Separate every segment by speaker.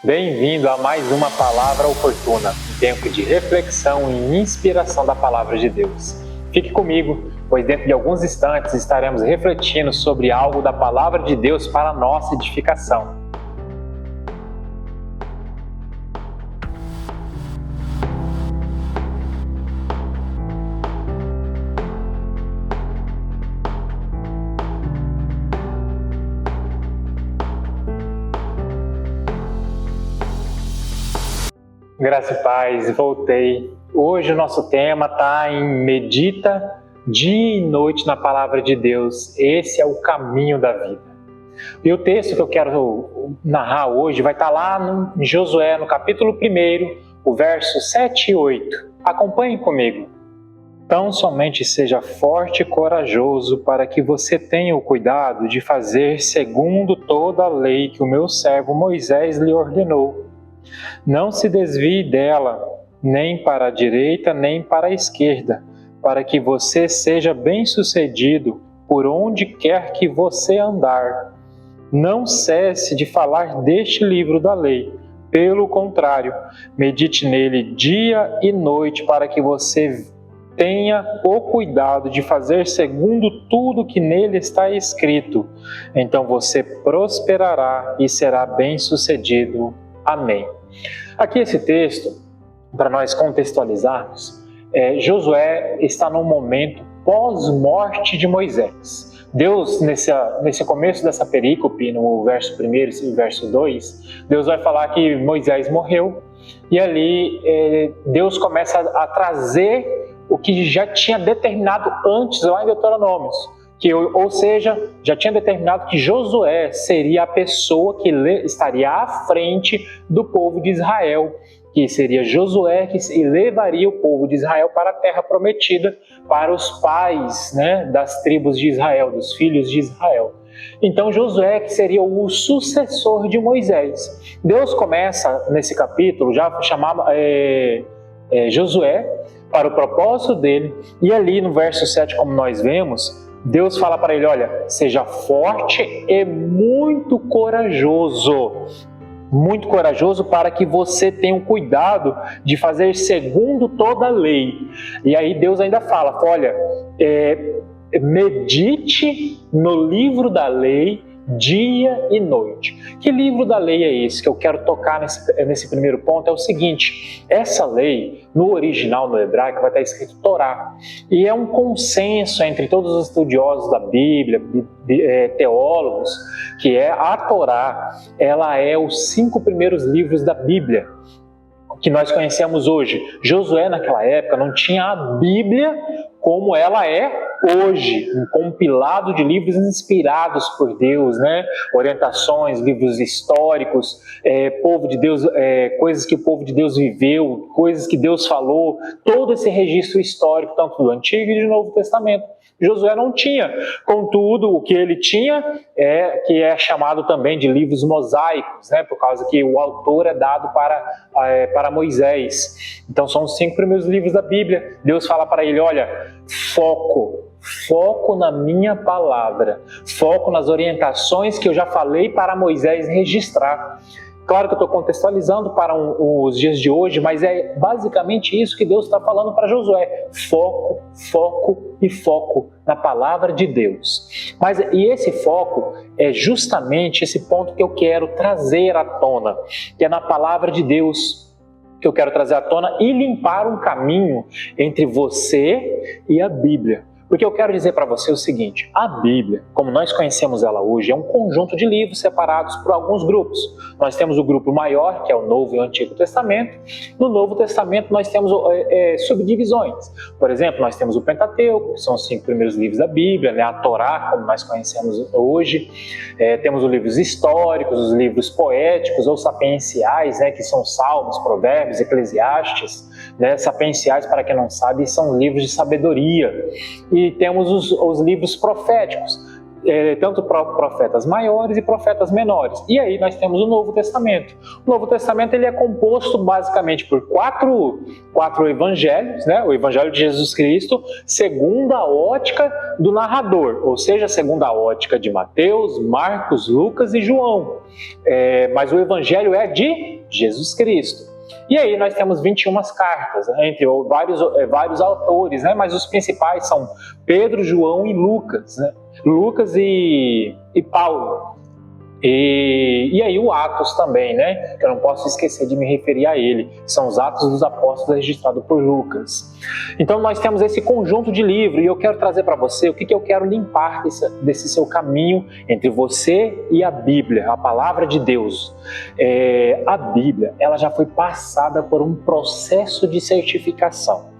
Speaker 1: Bem-vindo a mais uma Palavra Oportuna, um tempo de reflexão e inspiração da Palavra de Deus. Fique comigo, pois dentro de alguns instantes estaremos refletindo sobre algo da Palavra de Deus para a nossa edificação. Graça e paz, voltei. Hoje o nosso tema está em medita dia e noite na Palavra de Deus. Esse é o caminho da vida. E o texto que eu quero narrar hoje vai estar lá em Josué, no capítulo 1, o verso 7 e 8. Acompanhem comigo. Tão somente seja forte e corajoso para que você tenha o cuidado de fazer segundo toda a lei que o meu servo Moisés lhe ordenou. Não se desvie dela, nem para a direita, nem para a esquerda, para que você seja bem-sucedido por onde quer que você andar. Não cesse de falar deste livro da lei. Pelo contrário, medite nele dia e noite, para que você tenha o cuidado de fazer segundo tudo que nele está escrito. Então você prosperará e será bem-sucedido. Amém. Aqui esse texto, para nós contextualizarmos, Josué está num momento pós-morte de Moisés. Deus, nesse começo dessa perícope, no verso 1 e verso 2, Deus vai falar que Moisés morreu e ali Deus começa a trazer o que já tinha determinado antes lá em Deuteronômios. Ou seja, já tinha determinado que Josué seria a pessoa que estaria à frente do povo de Israel, que seria Josué que levaria o povo de Israel para a terra prometida, para os pais, das tribos de Israel, dos filhos de Israel. Então Josué que seria o sucessor de Moisés. Deus começa nesse capítulo já a chamar Josué para o propósito dele, e ali no verso 7, como nós vemos, Deus fala para ele, olha, seja forte e muito corajoso para que você tenha o cuidado de fazer segundo toda a lei. E aí Deus ainda fala, olha, medite no livro da lei dia e noite. Que livro da lei é esse que eu quero tocar nesse primeiro ponto? É o seguinte, essa lei, no original, no hebraico, vai estar escrito Torá. E é um consenso entre todos os estudiosos da Bíblia, teólogos, que a Torá, ela é os 5 primeiros livros da Bíblia, que nós conhecemos hoje. Josué, naquela época, não tinha a Bíblia como ela é hoje, um compilado de livros inspirados por Deus, orientações, livros históricos, povo de Deus, coisas que o povo de Deus viveu, coisas que Deus falou, todo esse registro histórico, tanto do Antigo e do Novo Testamento. Josué não tinha. Contudo, o que ele tinha que é chamado também de livros mosaicos, por causa que o autor é dado para Moisés. Então são os 5 primeiros livros da Bíblia. Deus fala para ele, olha, foco na minha palavra, foco nas orientações que eu já falei para Moisés registrar. Claro que eu estou contextualizando para os dias de hoje, mas é basicamente isso que Deus está falando para Josué. Foco e foco na palavra de Deus. E esse foco é justamente esse ponto que eu quero trazer à tona, que é na palavra de Deus, que eu quero trazer à tona e limpar um caminho entre você e a Bíblia. Porque eu quero dizer para você o seguinte, a Bíblia, como nós conhecemos ela hoje, é um conjunto de livros separados por alguns grupos. Nós temos o grupo maior, que é o Novo e o Antigo Testamento. No Novo Testamento nós temos subdivisões. Por exemplo, nós temos o Pentateuco, que são os 5 primeiros livros da Bíblia, a Torá, como nós conhecemos hoje. Temos os livros históricos, os livros poéticos ou sapienciais, que são Salmos, Provérbios, Eclesiastes. Sapienciais, para quem não sabe, são livros de sabedoria. E temos os livros proféticos, tanto profetas maiores e profetas menores. E aí nós temos o Novo Testamento. O Novo Testamento ele é composto basicamente por quatro evangelhos, o Evangelho de Jesus Cristo, segundo a ótica do narrador, ou seja, segundo a ótica de Mateus, Marcos, Lucas e João. Mas o Evangelho é de Jesus Cristo. E aí nós temos 21 cartas, entre vários autores, né? Mas os principais são Pedro, João e Lucas, né? Lucas e Paulo. E aí o Atos também, né? Que eu não posso esquecer de me referir a ele, que são os Atos dos Apóstolos registrados por Lucas. Então nós temos esse conjunto de livros e eu quero trazer para você o que eu quero limpar desse seu caminho entre você e a Bíblia, a Palavra de Deus. A Bíblia, ela já foi passada por um processo de certificação.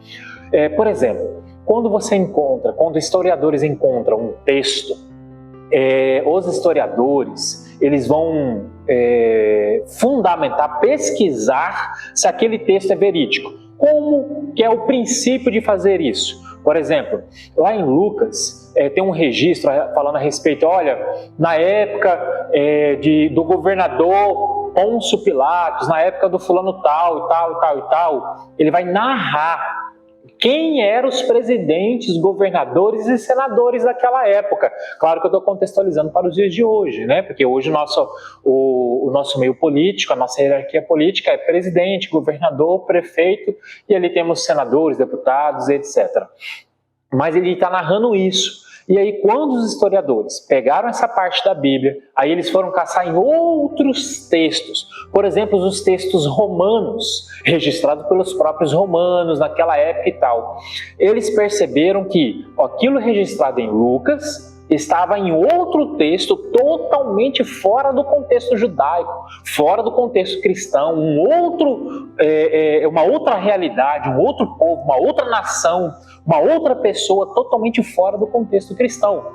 Speaker 1: Por exemplo, quando historiadores encontram um texto, os historiadores eles vão fundamentar, pesquisar se aquele texto é verídico. Como que é o princípio de fazer isso? Por exemplo, lá em Lucas tem um registro falando a respeito, olha, na época do governador Pôncio Pilatos, na época do fulano tal, e tal, e tal, e tal, ele vai narrar quem eram os presidentes, governadores e senadores daquela época. Claro que eu estou contextualizando para os dias de hoje, né? Porque hoje o nosso meio político, a nossa hierarquia política é presidente, governador, prefeito, e ali temos senadores, deputados, etc. Mas ele está narrando isso. E aí, quando os historiadores pegaram essa parte da Bíblia, aí eles foram caçar em outros textos. Por exemplo, os textos romanos, registrados pelos próprios romanos naquela época e tal. Eles perceberam que aquilo registrado em Lucas estava em outro texto totalmente fora do contexto judaico, fora do contexto cristão, uma outra realidade, um outro povo, uma outra nação, uma outra pessoa totalmente fora do contexto cristão.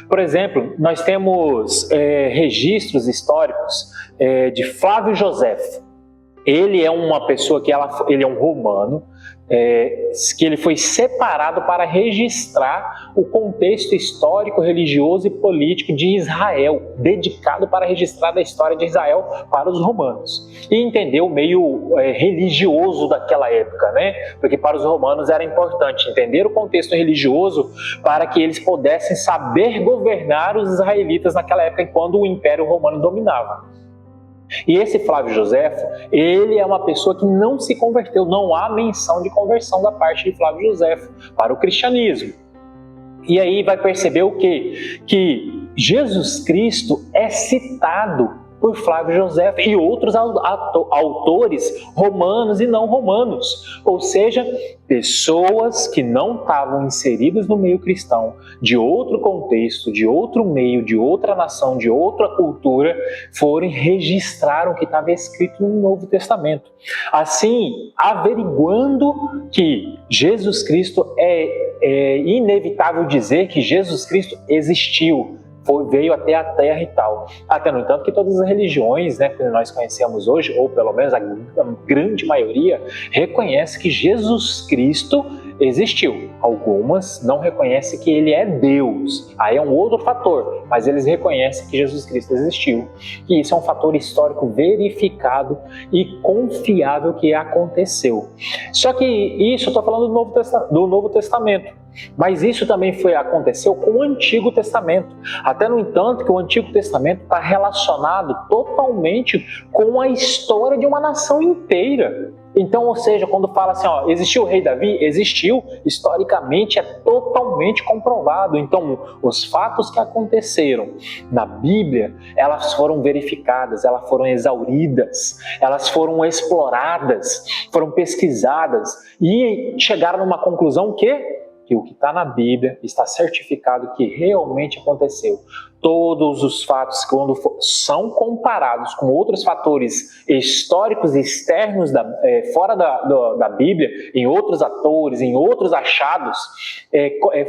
Speaker 1: Por exemplo, nós temos registros históricos de Flávio Joséfo. Ele é uma pessoa ele é um romano, que ele foi separado para registrar o contexto histórico, religioso e político de Israel, dedicado para registrar a história de Israel para os romanos. E entender o meio religioso daquela época, né? Porque para os romanos era importante entender o contexto religioso para que eles pudessem saber governar os israelitas naquela época, quando o Império Romano dominava. E esse Flávio Joséfo, ele é uma pessoa que não se converteu, não há menção de conversão da parte de Flávio Joséfo para o cristianismo. E aí vai perceber o quê? Que Jesus Cristo é citado por Flávio Joséfo e outros autores romanos e não romanos, ou seja, pessoas que não estavam inseridas no meio cristão, de outro contexto, de outro meio, de outra nação, de outra cultura, registraram o que estava escrito no Novo Testamento. Assim, averiguando que Jesus Cristo é inevitável dizer que Jesus Cristo existiu, veio até a Terra e tal. Até no entanto que todas as religiões, né, que nós conhecemos hoje, ou pelo menos a grande maioria, reconhece que Jesus Cristo existiu. Algumas não reconhecem que ele é Deus. Aí é um outro fator, mas eles reconhecem que Jesus Cristo existiu. E isso é um fator histórico verificado e confiável que aconteceu. Só que isso eu estou falando do Novo Testamento. Mas isso também aconteceu com o Antigo Testamento. Até no entanto que o Antigo Testamento está relacionado totalmente com a história de uma nação inteira. Então, ou seja, quando fala assim, existiu o rei Davi? Existiu, historicamente é totalmente comprovado. Então, os fatos que aconteceram na Bíblia, elas foram verificadas, elas foram exauridas, elas foram exploradas, foram pesquisadas e chegaram numa conclusão que o que está na Bíblia está certificado que realmente aconteceu. Todos os fatos, quando são comparados com outros fatores históricos externos fora da Bíblia, em outros atores, em outros achados,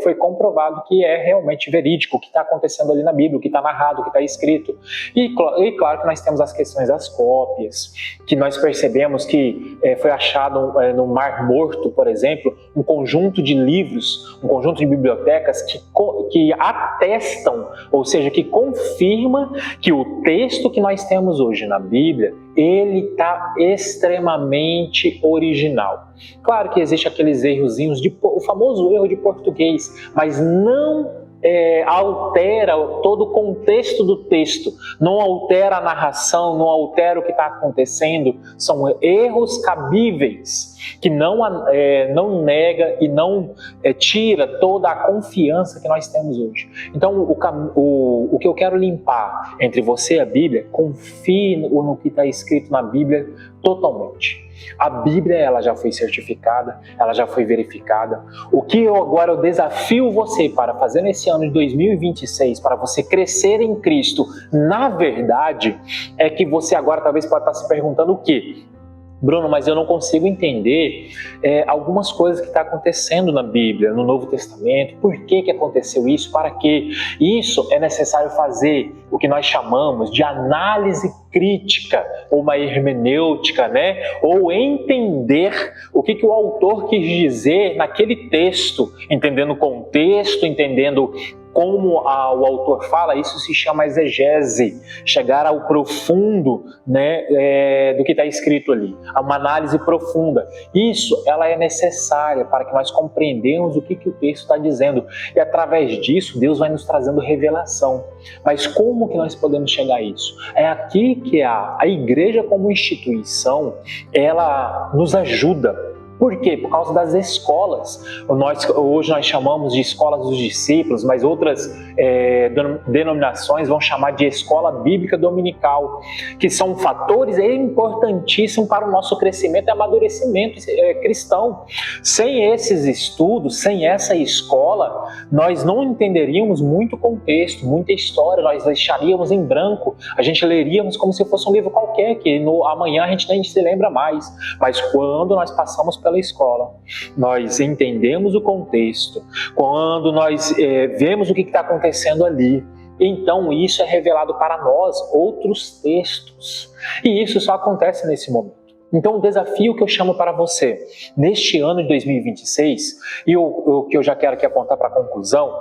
Speaker 1: foi comprovado que é realmente verídico o que está acontecendo ali na Bíblia, o que está narrado, o que está escrito. E claro que nós temos as questões das cópias, que nós percebemos que foi achado no Mar Morto, por exemplo, um conjunto de livros, um conjunto de bibliotecas que atestam, ou seja, que confirma que o texto que nós temos hoje na Bíblia, ele está extremamente original. Claro que existe aqueles errozinhos, o famoso erro de português, mas não altera todo o contexto do texto, não altera a narração, não altera o que está acontecendo. São erros cabíveis que não nega e não tira toda a confiança que nós temos hoje. Então, o que eu quero limpar entre você e a Bíblia, confie no que está escrito na Bíblia totalmente. A Bíblia, ela já foi certificada, ela já foi verificada. O que eu desafio você para fazer nesse ano de 2026, para você crescer em Cristo, na verdade, é que você agora talvez pode estar se perguntando o quê? Bruno, mas eu não consigo entender algumas coisas que estão acontecendo na Bíblia, no Novo Testamento. Por que aconteceu isso? Para quê? Isso é necessário fazer o que nós chamamos de análise crítica, ou uma hermenêutica, né? Ou entender o que o autor quis dizer naquele texto, entendendo o contexto, entendendo como o autor fala. Isso se chama exegese, chegar ao profundo, né, do que está escrito ali, uma análise profunda. Isso, ela é necessária para que nós compreendamos o que o texto está dizendo, e através disso Deus vai nos trazendo revelação. Mas como que nós podemos chegar a isso? É aqui que a igreja como instituição, ela nos ajuda. Por quê? Por causa das escolas. Hoje nós chamamos de escolas dos discípulos, mas outras denominações vão chamar de escola bíblica dominical, que são fatores importantíssimos para o nosso crescimento e amadurecimento cristão. Sem esses estudos, sem essa escola, nós não entenderíamos muito contexto, muita história, nós deixaríamos em branco, a gente leríamos como se fosse um livro qualquer, que amanhã a gente nem se lembra mais. Mas quando nós passamos pela escola, nós entendemos o contexto, quando nós vemos o que está acontecendo ali, então isso é revelado para nós outros textos, e isso só acontece nesse momento. Então o desafio que eu chamo para você neste ano de 2026, e o que eu já quero aqui apontar para a conclusão,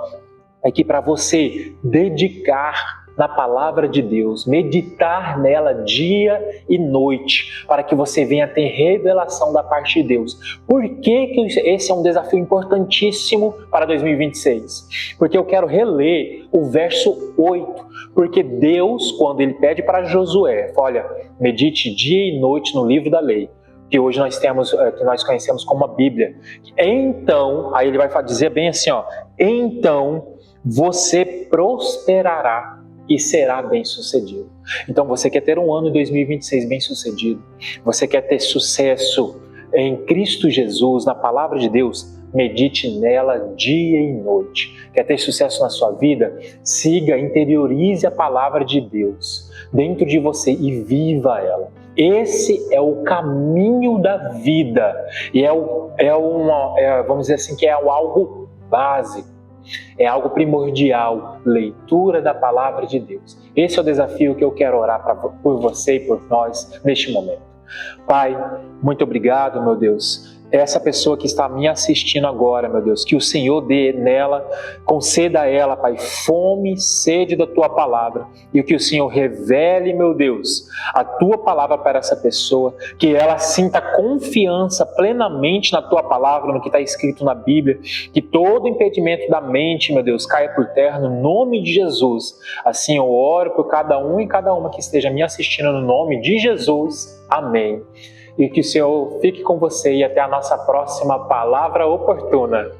Speaker 1: é que para você dedicar na palavra de Deus, meditar nela dia e noite, para que você venha ter revelação da parte de Deus. Por que esse é um desafio importantíssimo para 2026? Porque eu quero reler o verso 8, porque Deus, quando Ele pede para Josué, olha, medite dia e noite no livro da lei, que hoje nós temos, que nós conhecemos como a Bíblia. Então, aí ele vai dizer bem assim, então você prosperará e será bem-sucedido. Então você quer ter um ano de 2026 bem-sucedido, você quer ter sucesso em Cristo Jesus, na palavra de Deus, medite nela dia e noite. Quer ter sucesso na sua vida? Siga, interiorize a palavra de Deus dentro de você e viva ela. Esse é o caminho da vida, e vamos dizer assim, que é algo básico. É algo primordial, leitura da palavra de Deus. Esse é o desafio que eu quero orar por você e por nós neste momento. Pai, muito obrigado, meu Deus. Essa pessoa que está me assistindo agora, meu Deus, que o Senhor dê nela, conceda a ela, Pai, fome e sede da Tua palavra, e que o Senhor revele, meu Deus, a Tua palavra para essa pessoa, que ela sinta confiança plenamente na Tua palavra, no que está escrito na Bíblia, que todo impedimento da mente, meu Deus, caia por terra no nome de Jesus. Assim eu oro por cada um e cada uma que esteja me assistindo no nome de Jesus. Amém. E que o Senhor fique com você e até a nossa próxima palavra oportuna.